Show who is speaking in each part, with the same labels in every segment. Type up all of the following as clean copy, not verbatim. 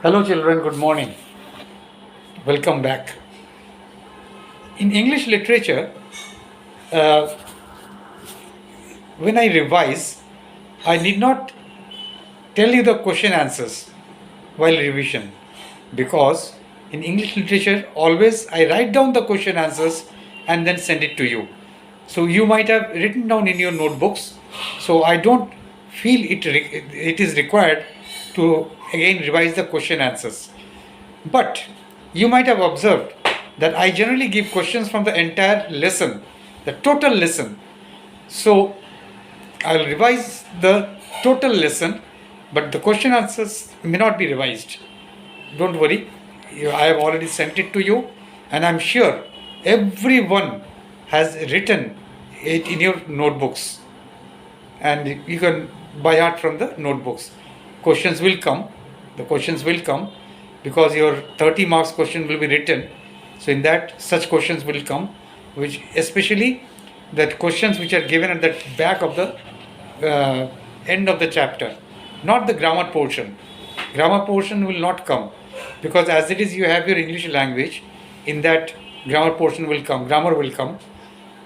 Speaker 1: Hello, children, good morning. Welcome back. In English literature, uh, when I revise, I need not tell you the question answers while revision because in English literature, always I write down the question answers and then send it to you. So you might have written down in your notebooks. So I don't feel it is required to again revise the question answers. But you might have observed that I generally give questions from the entire lesson, the total lesson. So I'll revise the total lesson, but the question answers may not be revised. Don't worry, I have already sent it to you, and I'm sure everyone has written it in your notebooks, and you can by heart from the notebooks. Questions will come, the questions will come because your 30 marks question will be written. So in that, such questions will come, which especially that questions which are given at the back of the end of the chapter, not the grammar portion. Grammar portion will not come because as it is you have your English language, in that grammar portion will come, grammar will come,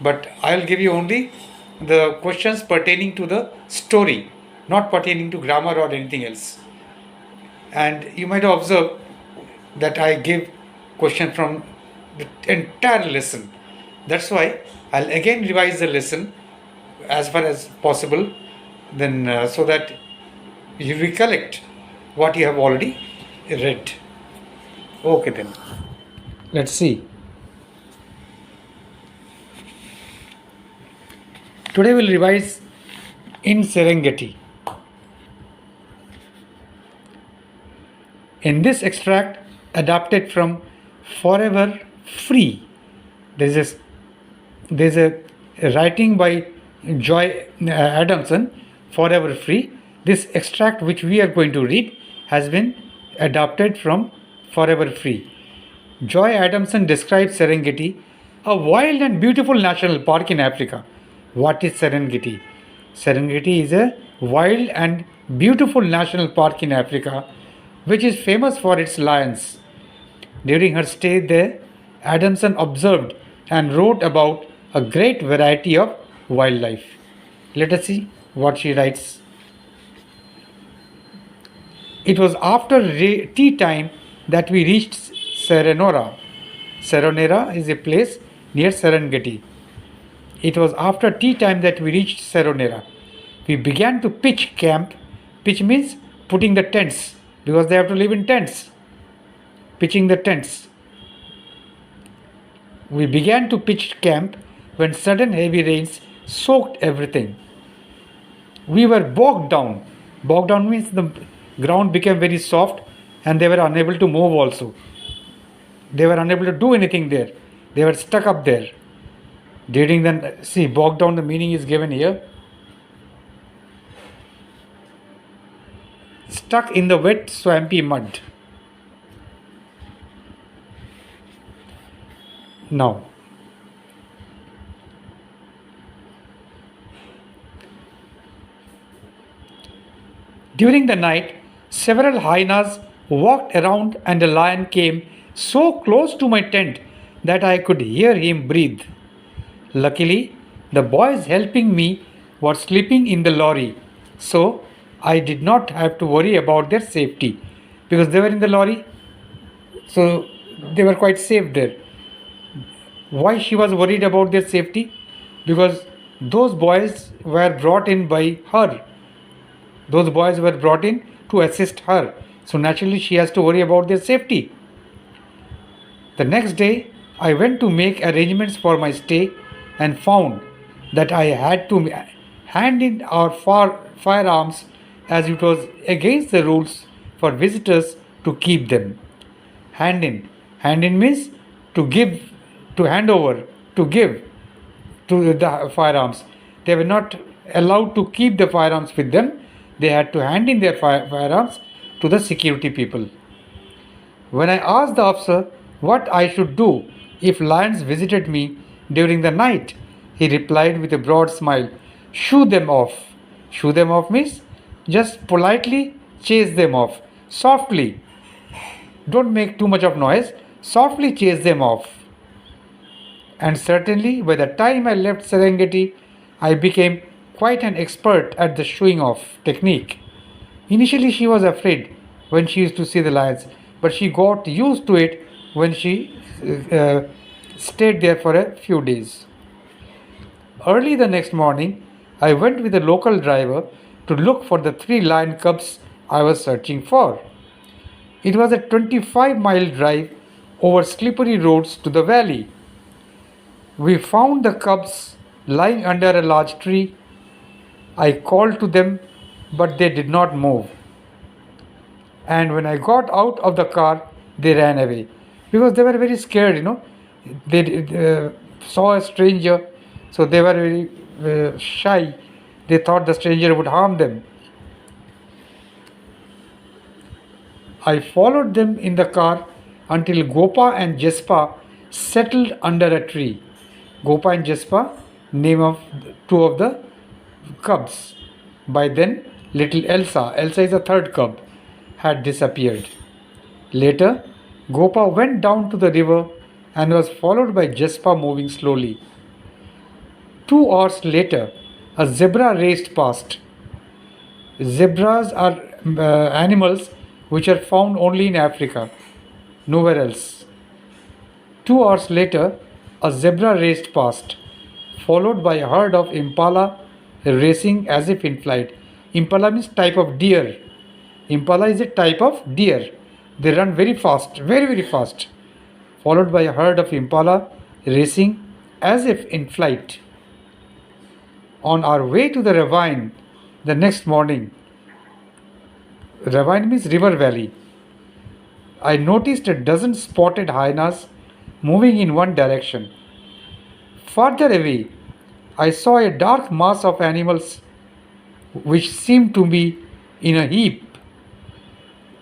Speaker 1: but I'll give you only the questions pertaining to the story, not pertaining to grammar or anything else. And you might observe that I give question from the entire lesson. That's why I'll again revise the lesson as far as possible, then so that you recollect what you have already read. Okay, then let's see. Today we'll revise in Serengeti. In this extract, adapted from Forever Free, there's a writing by Joy Adamson, Forever Free. This extract which we are going to read has been adapted from Forever Free. Joy Adamson describes Serengeti, a wild and beautiful national park in Africa. What is Serengeti? Serengeti is a wild and beautiful national park in Africa which is famous for its lions. During her stay there, Adamson observed and wrote about a great variety of wildlife. Let us see what she writes. It was after tea time that we reached Serenora. Seronera is a place near Serengeti. It was after tea time that we reached Seronera. We began to pitch camp. Pitch means putting the tents because they have to live in tents. Pitching the tents. We began to pitch camp when sudden heavy rains soaked everything. We were bogged down. Bogged down means the ground became very soft and they were unable to move also. They were unable to do anything there. They were stuck up there. During the, see, bogged down, the meaning is given here. Stuck in the wet, swampy mud. Now, during the night, several hyenas walked around and a lion came so close to my tent that I could hear him breathe. Luckily, the boys helping me were sleeping in the lorry, so I did not have to worry about their safety because they were in the lorry, so they were quite safe there. Why she was worried about their safety? Because those boys were brought in by her. Those boys were brought in to assist her. So naturally she has to worry about their safety. The next day, I went to make arrangements for my stay and found that I had to hand in our firearms as it was against the rules for visitors to keep them. Hand in. Hand in means to give, to hand over, to give to the firearms. They were not allowed to keep the firearms with them. They had to hand in their firearms to the security people. When I asked the officer what I should do if lions visited me during the night, he replied with a broad smile, "Shoo them off." Shoo them off means just politely chase them off. Softly, don't make too much of noise, softly chase them off. And certainly, by the time I left Serengeti, I became quite an expert at the showing off technique. Initially, she was afraid when she used to see the lions, but she got used to it when she uh, stayed there for a few days. Early the next morning, I went with a local driver to look for the three lion cubs I was searching for. It was a 25-mile drive over slippery roads to the valley. We found the cubs lying under a large tree. I called to them, but they did not move. And when I got out of the car, they ran away because they were very scared. They saw a stranger, so they were very shy. They thought the stranger would harm them. I followed them in the car until Gopa and Jespa settled under a tree. Gopa and Jespa, name of two of the cubs. By then, little Elsa is the third cub, had disappeared. Later, Gopa went down to the river and was followed by Jespa moving slowly. 2 hours later, a zebra raced past. Zebras are animals which are found only in Africa, nowhere else. 2 hours later, a zebra raced past, followed by a herd of impala racing as if in flight. Impala means type of deer. Impala is a type of deer. They run very fast, very, very fast. Followed by a herd of impala racing as if in flight. On our way to the ravine the next morning, ravine means river valley, I noticed a dozen spotted hyenas moving in one direction. Farther away, I saw a dark mass of animals which seemed to be in a heap.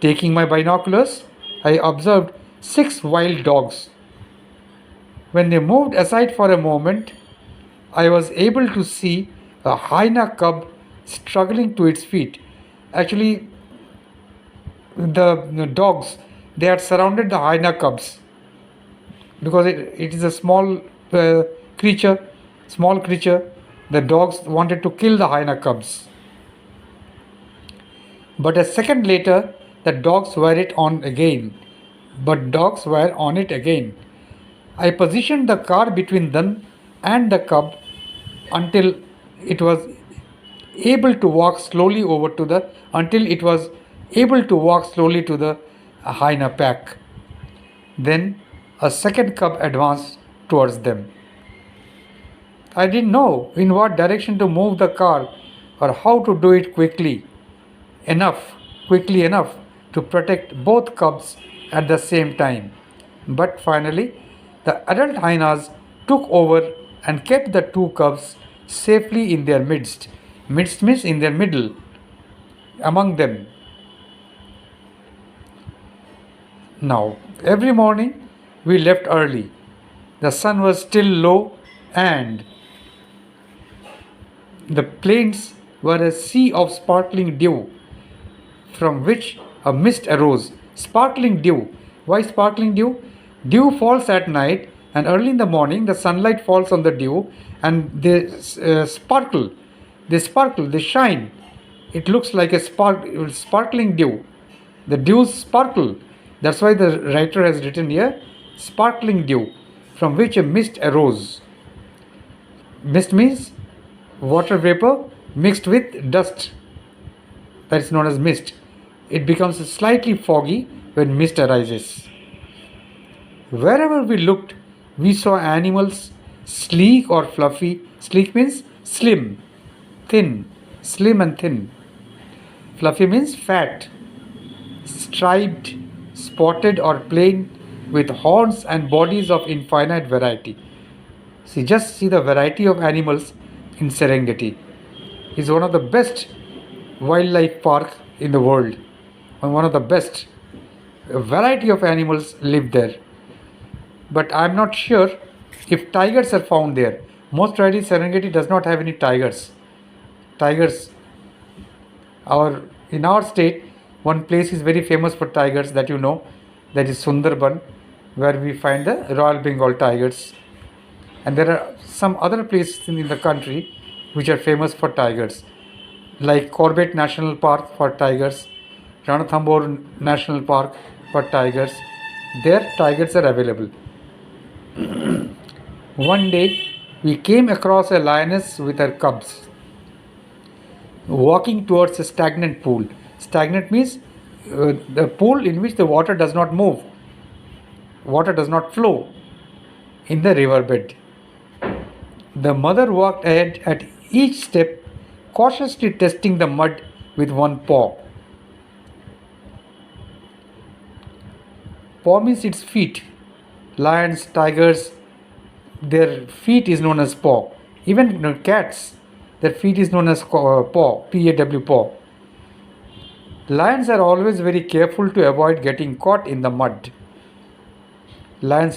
Speaker 1: Taking my binoculars, I observed 6 wild dogs. When they moved aside for a moment, I was able to see a hyena cub struggling to its feet. Actually, the dogs, they had surrounded the hyena cubs because it is a small creature. The dogs wanted to kill the hyena cubs. But a second later, the dogs were on it again. I positioned the car between them and the cub until it was able to walk slowly to the hyena pack. Then a second cub advanced towards them. I didn't know in what direction to move the car or how to do it quickly enough to protect both cubs at the same time. But finally, the adult hyenas took over and kept the 2 cubs safely in their midst. Midst means in their middle, among them. Now, every morning we left early. The sun was still low and the plains were a sea of sparkling dew from which a mist arose. Sparkling dew. Why sparkling dew? Dew falls at night and early in the morning the sunlight falls on the dew and they sparkle. They shine. It looks like a sparkling dew. The dews sparkle. That's why the writer has written here sparkling dew from which a mist arose. Mist means water vapor mixed with dust. That is known as mist. It becomes slightly foggy when mist arises. Wherever we looked, we saw animals sleek or fluffy. Sleek means slim, thin, slim and thin. Fluffy means fat, striped, spotted or plain with horns and bodies of infinite variety. Just see the variety of animals in Serengeti. It's one of the best wildlife park in the world. And one of the best. A variety of animals live there. But I'm not sure if tigers are found there. Most likely Serengeti does not have any tigers. In our state, One place is very famous for tigers that you know, that is Sundarban, where we find the Royal Bengal tigers. And there are some other places in the country which are famous for tigers, like Corbett National Park for tigers, Ranthambore National Park for tigers. There, tigers are available. One day, we came across a lioness with her cubs walking towards a stagnant pool. Stagnant means the pool in which the water does not move, water does not flow in the riverbed. The mother walked ahead at each step, cautiously testing the mud with one paw. Paw means its feet. Lions, tigers, their feet is known as paw. Even cats, their feet is known as paw, P-A-W, paw. Lions are always very careful to avoid getting caught in the mud. Lions,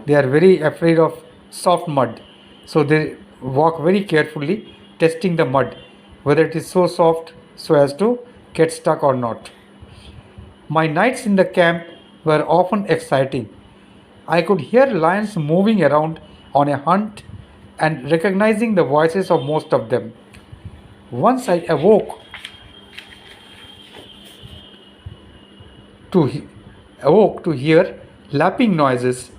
Speaker 1: they are very afraid of soft mud. So they walk very carefully, testing the mud, whether it is so soft so as to get stuck or not. My nights in the camp were often exciting. I could hear lions moving around on a hunt and recognizing the voices of most of them. Once I awoke to hear lapping noises,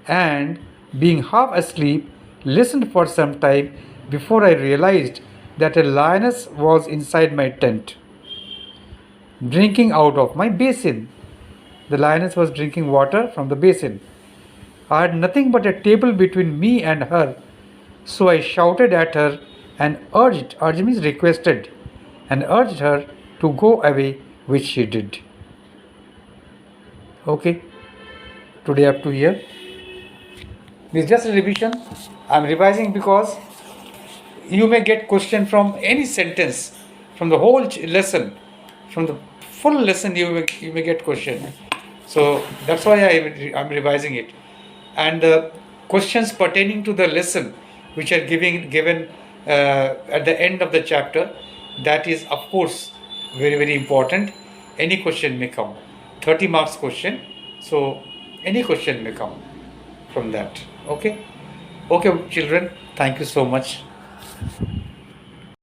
Speaker 1: and being half asleep, listened for some time before I realized that a lioness was inside my tent, drinking out of my basin. The lioness was drinking water from the basin. I had nothing but a table between me and her, so I shouted at her and urged means requested, and urged her to go away, which she did. Okay, today up to here. This is just a revision. I am revising because you may get question from any sentence, from the whole lesson, from the full lesson you may get question. So that's why I am revising it. And questions pertaining to the lesson which are given at the end of the chapter, that is of course very very important. Any question may come, 30 marks question, so any question may come from that. Okay children, thank you so much.